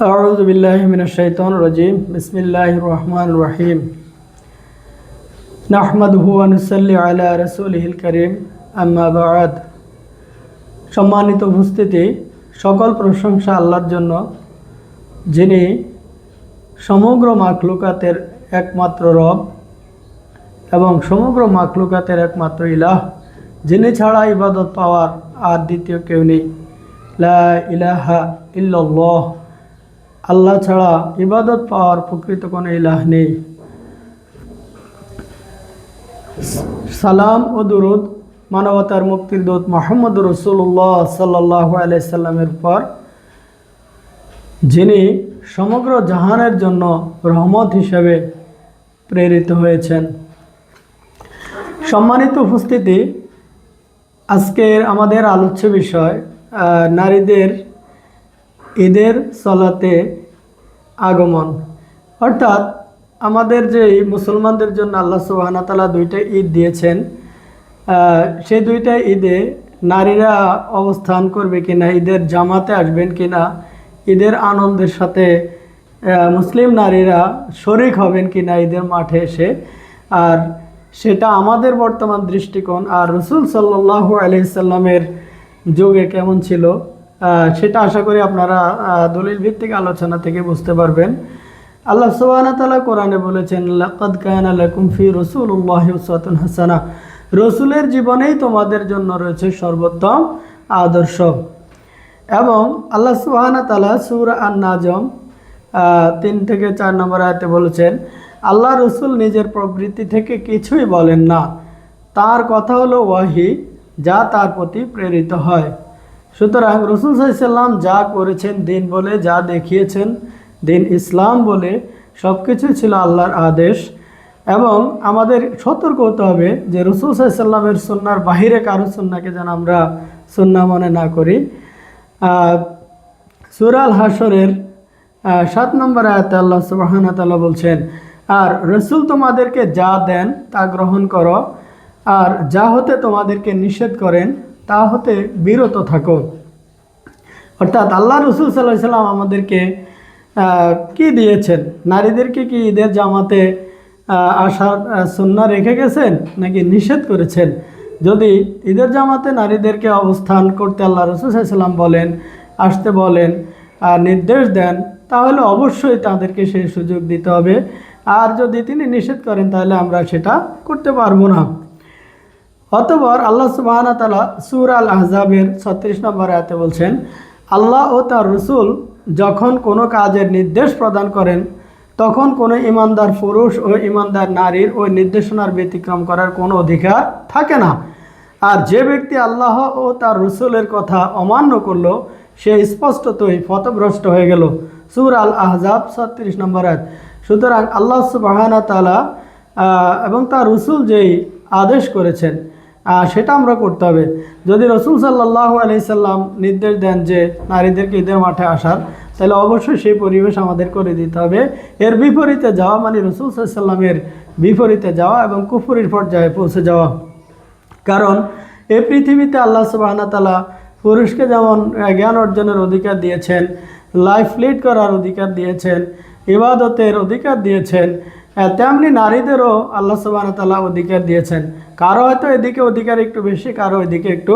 আউযু বিল্লাহি মিনাশ শাইতানির রাজিম। বিসমিল্লাহির রহমানির রহিম। নাহমাদুহু ওয়া নুসাল্লি আলা রাসূলিহিল কারীম, আম্মা বা'দ। সম্মানিত উপস্থিতি, সকল প্রশংসা আল্লাহর জন্য, যিনি সমগ্র মাখলুকাতের একমাত্র রব এবং সমগ্র মাখলুকাতের একমাত্র ইলাহ, যিনি ছাড়া ইবাদত পাওয়ার আর দ্বিতীয় কেউ নেই। লা ইলাহা ইল্লাল্লাহ, আল্লাহ ছাড়া ইবাদত পাওয়ার প্রকৃত কোনো ইলাহ নেই। সালাম ও দুরুদ মানবতার মুক্তির দূত মুহাম্মদ রাসূলুল্লাহ সাল্লাল্লাহু আলাইহি সাল্লামের পর, যিনি সমগ্র জাহানের জন্য রহমত হিসেবে প্রেরিত হয়েছেন। সম্মানিত উপস্থিতি, আজকের আমাদের আলোচ্য বিষয় নারীদের ঈদের সলাতে আগমন। অর্থাৎ আমাদের যে মুসলমানদের জন্য আল্লাহ সুবহানাহু ওয়া তাআলা দুইটা ঈদ দিয়েছেন, সেই দুইটা ঈদে নারীরা অবস্থান করবে কিনা, ঈদের জামাতে আসবেন কিনা, ঈদের আনন্দের সাথে মুসলিম নারীরা শরিক হবেন কিনা ঈদের মাঠে এসে, আর সেটা আমাদের বর্তমান দৃষ্টিকোণ আর রাসূল সাল্লাল্লাহু আলাইহি সাল্লামের যুগে কেমন ছিল, সেটা আশা করি আপনারা দলিল ভিত্তিক আলোচনা থেকে বুঝতে পারবেন। আল্লাহ সুবহানাহু ওয়া তাআলা কোরআনে বলেছেন, লাকাদ কানা লাকুম ফি রাসূলিল্লাহি উসওয়াতুন হাসানাহ, রাসূলের জীবনেই তোমাদের জন্য রয়েছে সর্বোত্তম আদর্শ। এবং আল্লাহ সুবহানাহু ওয়া তাআলা সূরা আন-নাজম 3 থেকে 4 নম্বর আয়াতে বলেছেন, আল্লাহ রসুল নিজের প্রবৃত্তি থেকে কিছুই বলেন না, তার কথা হলো ওয়াহি, যা তার প্রতি প্রেরিত হয়। সুতরাং রাসূল সাল্লাল্লাহু আলাইহি সাল্লাম যা করেছেন, দিন বলে যা দেখিয়েছেন, দিন ইসলাম বলে সব কিছুই ছিল আল্লাহর আদেশ। এবং আমাদের সতর্ক হতে হবে যে রাসূল সাল্লাল্লাহু আলাইহি সাল্লামের সুন্নাহর বাহিরে কারো সুন্নাহকে যেন আমরা সুন্নাহ মনে না করি। সূরা আল হাশরের 7 নম্বর আয়াতে আল্লাহ সুবহানাহু ওয়া তাআলা বলছেন, আর রাসূল তোমাদেরকে যা দেন তা গ্রহণ করো, আর যা হতে তোমাদেরকে নিষেধ করেন তা হতে বিরত থাকো। অর্থাৎ আল্লাহ রাসূল সাল্লাল্লাহু আলাইহি সাল্লাম আমাদেরকে কি দিয়েছেন? নারীদেরকে কি ঈদের জামাতে আসার সুন্নাহ রেখে গেছেন নাকি নিষেধ করেছেন? যদি ঈদের জামাতে নারীদেরকে অবস্থান করতে আল্লাহ রাসূল সাল্লাল্লাহু আলাইহি সাল্লাম বলেন, আসতে বলেন, নির্দেশ দেন, তাহলে অবশ্যই তাদেরকে সেই সুযোগ দিতে হবে। আর যদি তিনি নিষেধ করেন তাহলে আমরা সেটা করতে পারবো না। অতঃপর আল্লাহ সুবহানাহু ওয়া তাআলা সূরা আল আহজাবের 36 নম্বর আয়াতে বলছেন, আল্লাহ ও তার রাসূল যখন কোনো কাজের নির্দেশ প্রদান করেন, তখন কোনো ইমানদার পুরুষ ও ইমানদার নারীর ওই নির্দেশনার ব্যতিক্রম করার কোনো অধিকার থাকে না। আর যে ব্যক্তি আল্লাহ ও তার রাসূলের কথা অমান্য করলো, সে স্পষ্টতই পথভ্রষ্ট হয়ে গেল। সূরা আল আহজাব 36 নম্বর আয়াত। সুতরাং আল্লাহ সুবহানাহু ওয়া তাআলা এবং তার রাসূল যেই আদেশ করেছেন সেটা আমরা করতে হবে। যদি রাসূল সাল্লাল্লাহু আলাইহি সাল্লাম নির্দেশ দেন যে নারীদেরকে ঈদের মাঠে আসার, তাহলে অবশ্যই সেই পরিবেশ আমাদের করে দিতে হবে। এর বিপরীতে যাওয়া মানে রাসূল সাল্লাল্লাহু আলাইহি সাল্লামের বিপরীতে যাওয়া এবং কুফরির পর্যায়ে পৌঁছে যাওয়া। কারণ এই পৃথিবীতে আল্লাহ সুবহানাহু ওয়া তাআলা পুরুষকে যেমন জ্ঞান অর্জনের অধিকার দিয়েছেন, লাইফ লিড করার অধিকার দিয়েছেন, ইবাদতের অধিকার দিয়েছেন, তেমনি নারীদেরও আল্লাহ সুবহানাহু ওয়া তাআলা অধিকার দিয়েছেন। কারো হয়তো এদিকে অধিকার একটু বেশি, কারো এদিকে একটু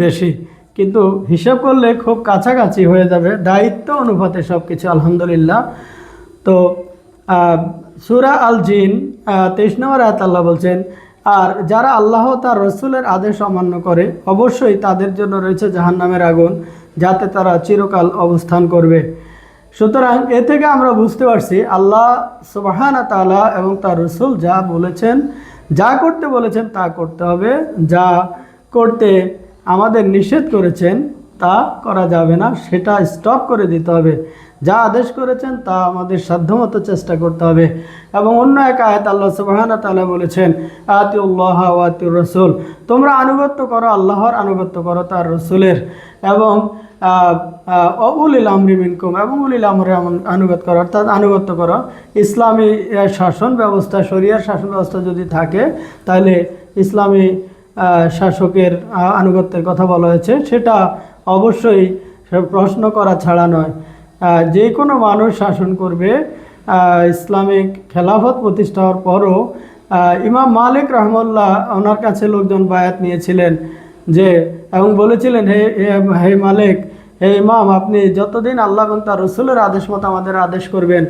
বেশি, কিন্তু হিসাব করলে খুব কাছাকাছি হয়ে যাবে দায়িত্ব অনুপাতে সব কিছু, আলহামদুলিল্লাহ। তো সূরা আল জিন 23 নম্বর আয়াত আল্লাহ বলছেন, আর যারা আল্লাহ তার রাসূলের আদেশ অমান্য করে, অবশ্যই তাদের জন্য রয়েছে জাহান্নামের আগুন, যাতে তারা চিরকাল অবস্থান করবে। সুতরাং এ থেকে আমরা বুঝতে পারছি আল্লাহ সুবহানাহু ওয়া তাআলা এবং তার রাসূল যা বলেছেন, যা করতে বলেছেন তা করতে হবে, যা করতে আমাদের নিষেধ করেছেন তা করা যাবে না, সেটা স্টপ করে দিতে হবে। যা আদেশ করেছেন তা আমাদের সাধ্যমতো চেষ্টা করতে হবে। এবং অন্য এক আয়াত আল্লাহ সুবহানাহু ওয়া তাআলা বলেছেন, আতিউল্লাহ ওয়া আতিউর রাসূল, তোমরা আনুগত্য করো আল্লাহর, আনুগত্য করো তার রাসূলের, এবং উলিল আমরি মিনকুম, এবং উলিল আমরে আনুগত্য করো, অর্থাৎ আনুগত্য করো। ইসলামী শাসন ব্যবস্থা, শরিয়ার শাসন ব্যবস্থা যদি থাকে, তাহলে ইসলামী শাসকের আনুগত্যের কথা বলা হয়েছে, সেটা অবশ্যই প্রশ্ন করা ছাড়া নয়। যে কোনো মানুষ শাসন করবে। ইসলামিক খেলাফত প্রতিষ্ঠা হওয়ার পরও ইমাম মালিক রহমতুল্লাহ ওনার কাছে লোকজন বায়াত নিয়েছিলেন যে, এবং বলেছিলেন, হে হে মালিক, হে ইমাম, আপনি যতদিন আল্লাহ এবং তার রসুলের আদেশ মতো আমাদের আদেশ করবেন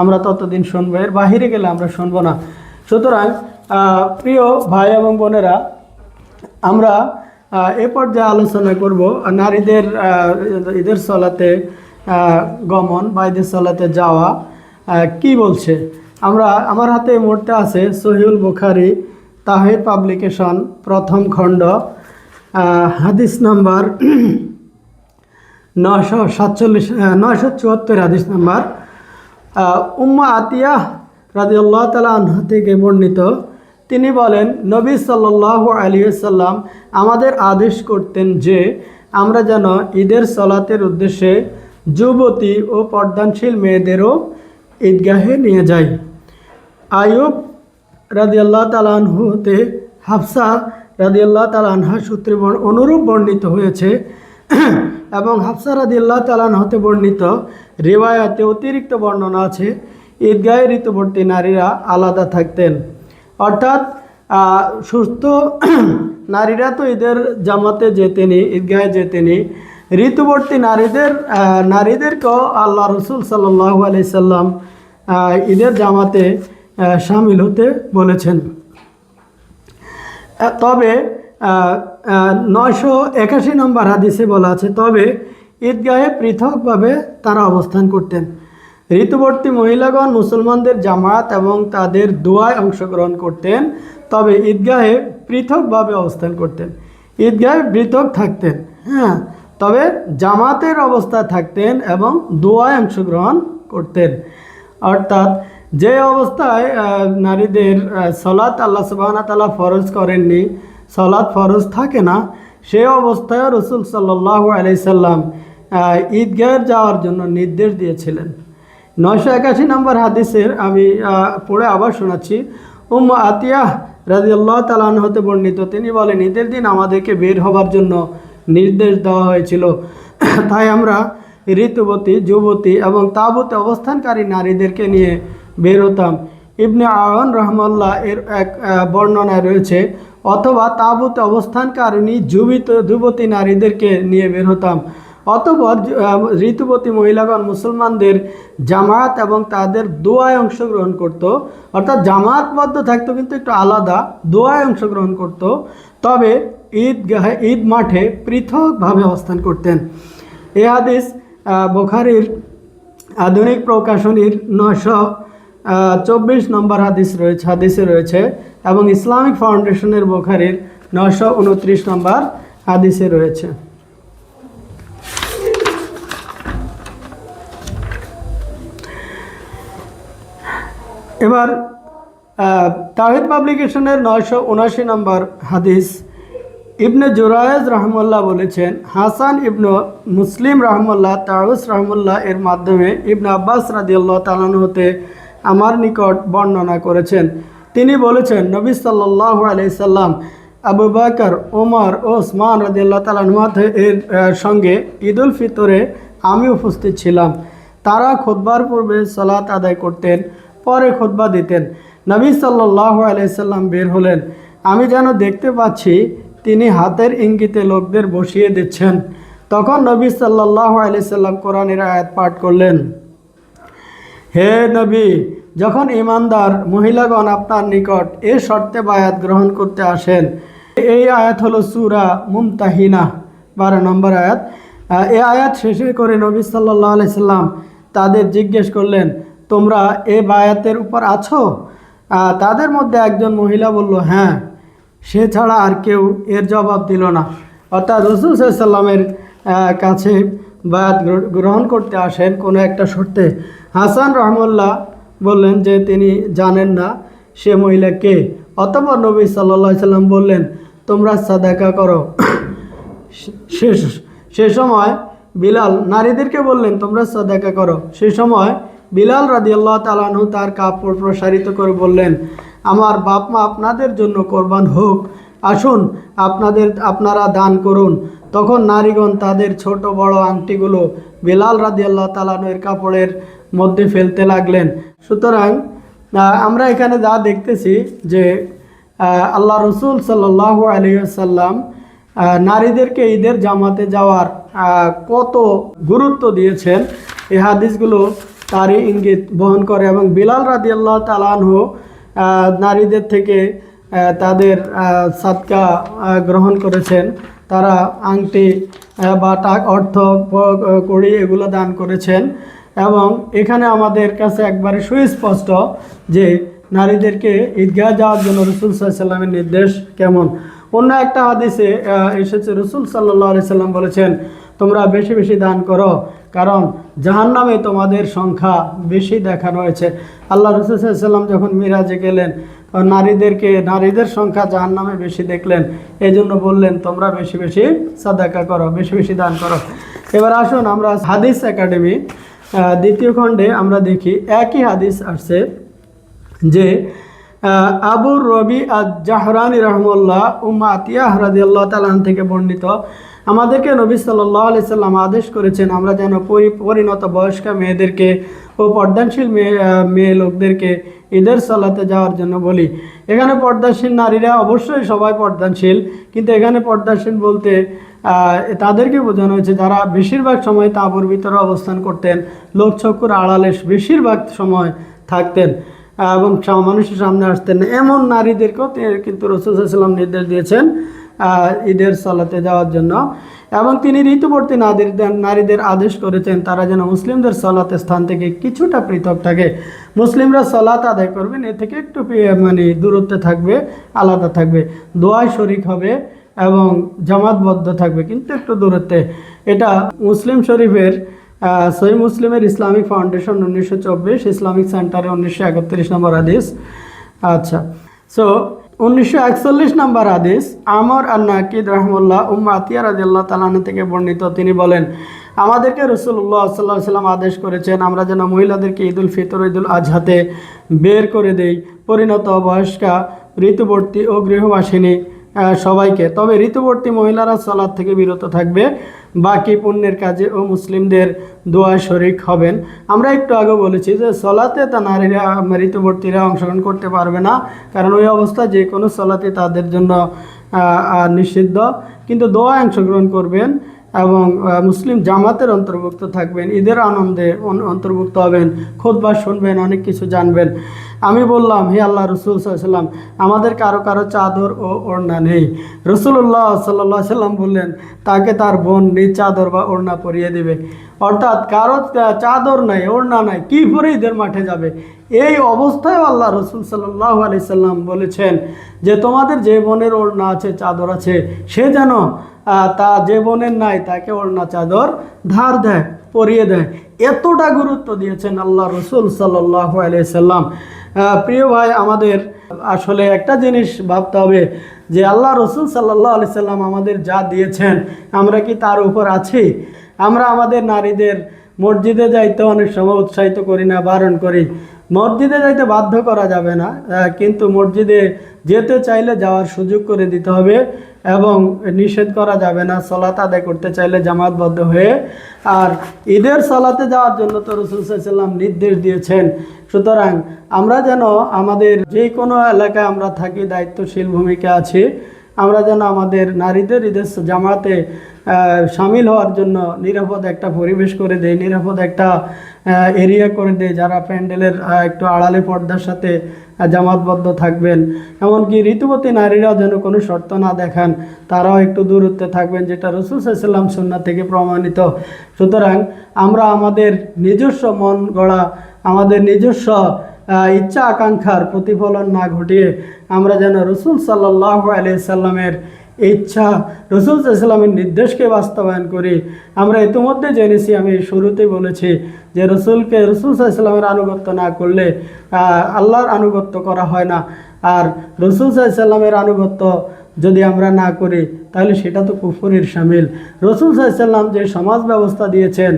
আমরা ততদিন শুনবো, এর বাহিরে গেলে আমরা শুনবো না। সুতরাং প্রিয় ভাই এবং বোনেরা, আমরা এ পর্যায়ে আলোচনা করব নারীদের ঈদের সলাতে গমন বা ঈদের সলাতে যাওয়া কি বলছে। আমার হাতে এই মুহূর্তে আছে সহিহুল বুখারী তাহির পাবলিকেশন প্রথম খণ্ড, হাদিস নাম্বার 974 হাদিস নাম্বার। উম্মা আতিয়াহ রাদিয়াল্লাহু তাআলা আনহা থেকে বর্ণিত, তিনি বলেন, নবী সাল্লাল্লাহু আলাইহি ওয়াসাল্লাম আমাদের আদেশ করতেন যে আমরা যেন ঈদের সলাতের উদ্দেশ্যে যুবতী ও পর্দানশীল মেয়েদেরও ঈদগাহে নিয়ে যাই। আইয়ুব রাদিয়াল্লাহু তাআলা আনহু হতে হাফসা রাদিয়াল্লাহু তাআলা আনহা সূত্রে অনুরূপ বর্ণিত হয়েছে এবং হাফসা রাদিয়াল্লাহু তাআলা আনহা হতে বর্ণিত রিওয়ায়াতে অতিরিক্ত বর্ণনা আছে, ঈদগাহে ঋতুবর্তী নারীরা আলাদা থাকতেন। অর্থাৎ সুস্থ নারীরা তো ঈদের জামাতে যেতেনি, ঈদগাহে যেতেনি, ঋতুবর্তী নারীদেরকেও আল্লাহ রসুল সাল্লাল্লাহু আলাইহি সাল্লাম ঈদের জামাতে শামিল হতে বলেছেন। তবে 981 নম্বর হাদিসে বলা আছে, তবে ঈদগাহে পৃথকভাবে তারা অবস্থান করতেন। ঋতুবর্তী মহিলাগণ মুসলমানদের জামাত এবং তাদের দোয়ায় অংশগ্রহণ করতেন, তবে ঈদগাহে পৃথকভাবে অবস্থান করতেন, ঈদগাহে পৃথক থাকতেন, হ্যাঁ, তবে জামাতের অবস্থায় থাকতেন এবং দোয়ায় অংশগ্রহণ করতেন। অর্থাৎ যে অবস্থায় নারীদের সলাত আল্লাহ সুবহানাহু ওয়া তাআলা ফরজ করেননি, সলাত ফরজ থাকে না, সে অবস্থায় রসুল সাল্লাল্লাহু আলাইহি সাল্লাম ঈদগাহে যাওয়ার জন্য নির্দেশ দিয়েছিলেন। 981 নম্বর হাদিসের আমি পড়ে আবার শোনাচ্ছি। উম্মা আতিয়াহ রাদিয়াল্লাহু তাআলা আনহা হতে বর্ণিত, তিনি বলেন, ঈদের দিন আমাদেরকে বের হবার জন্য নির্দেশ দেওয়া হয়েছিল, তাই আমরা ঋতুবতী, যুবতী এবং তাবুতে অবস্থানকারী নারীদেরকে নিয়ে বের হতাম। ইবনে আওয়ান রাহমাহুল্লাহ এর এক বর্ণনায় রয়েছে, অথবা তাবুতে অবস্থানকারিণী যুবতী নারীদেরকে নিয়ে বের হতাম। অতঃপর ঋতুবতী মহিলাগণ মুসলমানদের জামাত এবং তাদের দোয়ায় অংশগ্রহণ করত, অর্থাৎ জামাতবদ্ধ থাকতো কিন্তু একটু আলাদা, দোয়ায় অংশগ্রহণ করত, তবে ঈদ মাঠে পৃথকভাবে অবস্থান করতেন। এই হাদিস বুখারীর আধুনিক প্রকাশনীর 924 নম্বর হাদিসে রয়েছে এবং ইসলামিক ফাউন্ডেশনের বুখারীর 929 নম্বর হাদিসে রয়েছে। এবার তাওহীদ পাবলিকেশনের 979 নম্বর হাদিস, ইবনে জুরায়েজ রাহমাহুল্লাহ বলেছেন, হাসান ইবনে মুসলিম রাহমাহুল্লাহ তাউস রাহমাহুল্লাহ এর মাধ্যমে ইবনে আব্বাস রাদিয়াল্লাহু তাআলা আনহু হতে আমার নিকট বর্ণনা করেছেন। তিনি বলেছেন, নবী সাল্লাল্লাহু আলাইহি সাল্লাম আবু বকর, ওমর ও ওসমান রাদিয়াল্লাহু তাআলা আনহু এর সঙ্গে ঈদুল ফিতরে আমি উপস্থিত ছিলাম। তারা খুতবার পূর্বে সালাত আদায় করতেন, পরে খুতবা দিতেন। নবী সাল্লাল্লাহু আলাইহি সাল্লাম বের হলেন, আমি যেন দেখতে পাচ্ছি তিনি হাতের ইঙ্গিতে লোকদের বসিয়ে দিচ্ছেন। তখন নবী সাল্লাল্লাহু আলাইহি সাল্লাম কোরআনের আয়াত পাঠ করলেন, হে নবী, যখন ঈমানদার মহিলাগণ আপনার নিকট এ শর্তে বায়াত গ্রহণ করতে আসেন। এই আয়াত হলো সূরা মুমতাহিনা 12 নম্বর আয়াত। এই আয়াত শেষে করে নবী সাল্লাল্লাহু আলাইহি সাল্লাম তাদের জিজ্ঞেস করলেন, তোমরা এ বায়াতের উপর আছো? তাদের মধ্যে একজন মহিলা বলল, হ্যাঁ। সে ছাড়া আর কেউ এর জবাব দিল না। অর্থাৎ রাসূল সাল্লাল্লাহু আলাইহি সাল্লামের কাছে বায়াত গ্রহণ করতে আসেন কোনো একটা শর্তে। হাসান রাহমাহুল্লাহ বললেন যে তিনি জানেন না সে মহিলা কে। অতঃপর নবী সাল্লাল্লাহু আলাইহি সাল্লাম বললেন, তোমরা সাদাকা করো। সে সময় বিলাল নারীদেরকে বললেন, তোমরা সাদাকা করো। সে সময় বিলাল রাদিয়াল্লাহু তাআলা আনহু তার কাপড় প্রসারিত করে বললেন, আমার বাপ মা আপনাদের জন্য কোরবান হোক, আসুন আপনারা দান করুন। তখন নারীগণ তাদের ছোট বড় আংটিগুলো বেলাল রাদিয়াল্লাহু তাআলা আনহুর কাপড়ের মধ্যে ফেলতে লাগলেন। সুতরাং আমরা এখানে যা দেখতেছি যে আল্লাহ রসুল সাল্লাল্লাহু আলাইহি ওয়াসাল্লাম নারীদেরকে ঈদের জামাতে যাওয়ার কত গুরুত্ব দিয়েছেন, এই হাদিসগুলো তারই ইঙ্গিত বহন করে। এবং বিলাল রাদিয়াল্লাহু তাআলা আনহু নারীদের থেকে তাদের সাদকা গ্রহণ করেছেন, তারা আংটি বা অর্থ কড়ি এগুলো দান করেছেন। এবং এখানে আমাদের কাছে একবারে সুস্পষ্ট যে নারীদেরকে ঈদগাহ যাওয়ার জন্য রাসূল সাল্লাল্লাহু আলাইহি সাল্লামের নির্দেশ কেমন। অন্য একটা হাদিসে এসেছে, রাসূল সাল্লাল্লাহু আলাইহি সাল্লাম বলেছেন, তোমরা বেশি বেশি দান করো, কারণ জাহান্নামে তোমাদের সংখ্যা বেশি দেখানো হয়েছে। আল্লাহ রাসূল সাল্লাল্লাহু আলাইহি সাল্লাম যখন মিরাজে গেলেন, নারীদের সংখ্যা জাহান্নামে বেশি দেখলেন, এই জন্য বললেন তোমরা বেশি বেশি সাদাকা করো, বেশি বেশি দান করো। এবার আসুন আমরা হাদিস একাডেমি দ্বিতীয় খণ্ডে আমরা দেখি একই হাদিস আসছে যে আবু রবি আজ-জাহরানি রাহমাহুল্লাহ উম্মে আতিয়া রাদিয়াল্লাহু তাআলা থেকে বর্ণিত, আমাদেরকে নবী সাল্লাল্লাহু আলাইহি সাল্লাম আদেশ করেছেন আমরা যেন পরিণত বয়স্কা মেয়েদেরকে ও পর্দাশীল মেয়ে লোকদেরকে ঈদের সালাতে যাওয়ার জন্য বলি। এখানে পর্দাশীল নারীরা অবশ্যই সবাই পর্দাশীল, কিন্তু এখানে পর্দাশীল বলতে তাদেরকে বোঝানো হয়েছে যারা বেশিরভাগ সময় তাঁবুর ভিতরে অবস্থান করতেন, লোকচক্ষুর আড়ালে বেশিরভাগ সময় থাকতেন এবং মানুষের সামনে আসতেন না, এমন নারীদেরকেও কিন্তু রাসূল সাল্লাল্লাহু আলাইহি ওয়াসাল্লাম নির্দেশ দিয়েছেন ঈদের সালাতে যাওয়ার জন্য। এবং তিনি ঋতুবর্তী নারীদের আদেশ করেছেন তারা যেন মুসলিমদের সালাতের স্থান থেকে কিছুটা পৃথক থাকে। মুসলিমরা সালাত আদায় করবেন, এ থেকে একটু দূরত্বে থাকবে, আলাদা থাকবে, দোয়ায় শরিক হবে এবং জামাতবদ্ধ থাকবে, কিন্তু একটু দূরত্বে। এটা মুসলিম শরীফের সহিহ মুসলিমের ইসলামিক ফাউন্ডেশন 1924, ইসলামিক সেন্টারে 1931 নম্বর হাদিস। আচ্ছা, সো 1941 নম্বর হাদিস আমর আন-নাকিদ রাহমাহুল্লাহ উম্মে আতিয়া রাদিয়াল্লাহু তাআলা থেকে বর্ণিত, তিনি বলেন আমাদেরকে রাসূলুল্লাহ সাল্লাল্লাহু আলাইহি ওয়াসাল্লাম আদেশ করেছেন আমরা যেন মহিলাদেরকে ঈদুল ফিতর ও ঈদুল আজহাতে বের করে দেই, পরিণত বয়স্কা, ঋতুবর্তী ও গৃহবাসিনী সবাইকে। তবে ঋতুবর্তী মহিলারা সালাত থেকে বিরত থাকবে, বাকি পুণ্যের কাজে ও মুসলিমদের দোয়া শরিক হবেন। আমরা একটু আগে বলেছি যে সালাতে তা নারীরা ঋতুবর্তীরা অংশগ্রহণ করতে পারবে না, কারণ ওই অবস্থা যে কোনো সালাতে তাদের জন্য নিষিদ্ধ, কিন্তু দোয়া অংশগ্রহণ করবেন এবং মুসলিম জামাতের অন্তর্ভুক্ত থাকবেন, ঈদের আনন্দে অন্তর্ভুক্ত হবেন, খুতবা শুনবেন, অনেক কিছু জানবেন। আমি বললাম, হে আল্লাহ রসুল সাল্লাল্লাহু আলাইহি সাল্লাম, আমাদের কারো কারো চাদর ও ওড়না নেই। রাসূলুল্লাহ সাল্লাল্লাহু আলাইহি সাল্লাম বললেন তাকে তার বোন নিজ চাদর বা ওড়না পরিয়ে দিবে। অর্থাৎ কারো চাদর নাই, ওড়না নাই, কি পরে ঈদের মাঠে যাবে? এই অবস্থায় আল্লাহ রসুল সাল্লাল্লাহু আলাইহি সাল্লাম বলেছেন যে তোমাদের যে বোনের ওড়না আছে, চাদর আছে, সে যেন তা যে বোনের নাই তাকে ওড়না চাদর ধার দেয়, পরিয়ে দেয়। এতটা গুরুত্ব দিয়েছেন আল্লাহ রসুল সাল্লাল্লাহু আলাইহি সাল্লাম। প্রিয় ভাই, আমাদের আসলে একটা জিনিস ভাবতে হবে যে আল্লাহ রসুল সাল্লাল্লাহু আলাইহি সাল্লাম আমাদের যা দিয়েছেন আমরা কি তার উপর আছি? আমরা আমাদের নারীদের মসজিদে যাইতে অনেক সময় উৎসাহিত করি না, বারণ করি। মসজিদে যাইতে বাধ্য করা যাবে না, কিন্তু মসজিদে যেতে চাইলে যাওয়ার সুযোগ করে দিতে হবে এবং নিষেধ করা যাবে না। সালাত আদায় করতে চাইলে জামাতবদ্ধ হয়ে। আর ঈদের সালাতে যাওয়ার জন্য তো রাসূল সাল্লাল্লাহু আলাইহি সাল্লাম নির্দেশ দিয়েছেন। সুতরাং আমরা যেন আমাদের যে কোনো এলাকায় আমরা থাকি, দায়িত্বশীল ভূমিকা আছে, আমরা যেন আমাদের নারীদের ঈদের জামাতে সামিল হওয়ার জন্য নিরাপদ একটা পরিবেশ করে দেয়, নিরাপদ একটা এরিয়া করে দেয়, যারা প্যান্ডেলের একটু আড়ালে পর্দার সাথে জামাতবদ্ধ থাকবেন। এমনকি ঋতুবতী নারীরাও যেন কোনো শর্ত না দেখান, তারাও একটু দূরত্বে থাকবেন, যেটা রাসূল সাল্লাল্লাহু আলাইহি ওয়াসাল্লাম সুন্নাহ থেকে প্রমাণিত। সুতরাং আমরা আমাদের নিজস্ব মন গড়া, আমাদের নিজস্ব ইচ্ছা আকাঙ্ক্ষার প্রতিফলন না ঘটিয়ে আমরা যেন রাসূল সাল্লাল্লাহু আলাইহি সাল্লামের ইচ্ছা, রাসূল সাল্লাল্লাহু আলাইহি সাল্লামের নির্দেশকে বাস্তবায়ন করি। আমরা ইতিমধ্যে জেনেছি, আমি শুরুতেই বলেছি যে রাসূল সাল্লাল্লাহু আলাইহি সাল্লামের আনুগত্য না করলে আল্লাহর আনুগত্য করা হয় না। আর রাসূল সাল্লাল্লাহু আলাইহি সাল্লামের আনুগত্য যদি আমরা না করি তাহলে সেটা তো কুফরের শামিল। রাসূল সাল্লাল্লাহু আলাইহি ওয়াসাল্লাম যে সমাজ ব্যবস্থা দিয়েছেন,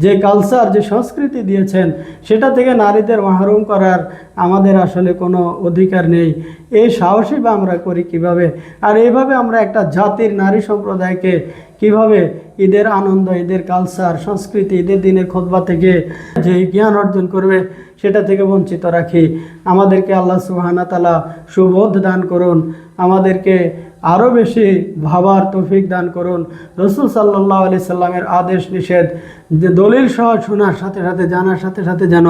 যে কালচার, যে সংস্কৃতি দিয়েছেন, সেটা থেকে নারীদের মাহরুম করার আমাদের আসলে কোনো অধিকার নেই। এই সাহসই বা আমরা করি কিভাবে? আর এইভাবে আমরা একটা জাতির নারী সম্প্রদায়কে কিভাবে ঈদের আনন্দ, ঈদের কালচার, সংস্কৃতি, ঈদের দিনের খুতবা থেকে যে জ্ঞান অর্জন করবে সেটা থেকে বঞ্চিত রাখি? আমাদেরকে আল্লাহ সুবহানাহু ওয়া তাআলা সুবোধ দান করুন, আমাদেরকে আরও বেশি ভাবার তৌফিক দান করুন। রাসূল সাল্লাল্লাহু আলাইহি সাল্লামের আদেশ নিষেধ যে দলিল সহ শোনার সাথে সাথে, জানার সাথে সাথে যেন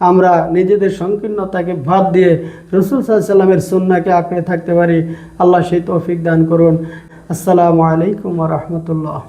আমরা নিজেদের সংকীর্ণতাকে বাদ দিয়ে রাসূল সাল্লাল্লাহু আলাইহি সাল্লামের সুন্নাহকে আঁকড়ে থাকতে পারি। আল্লাহ সেই তৌফিক দান করুন। আসসালামু আলাইকুম ওয়া রাহমাতুল্লাহ।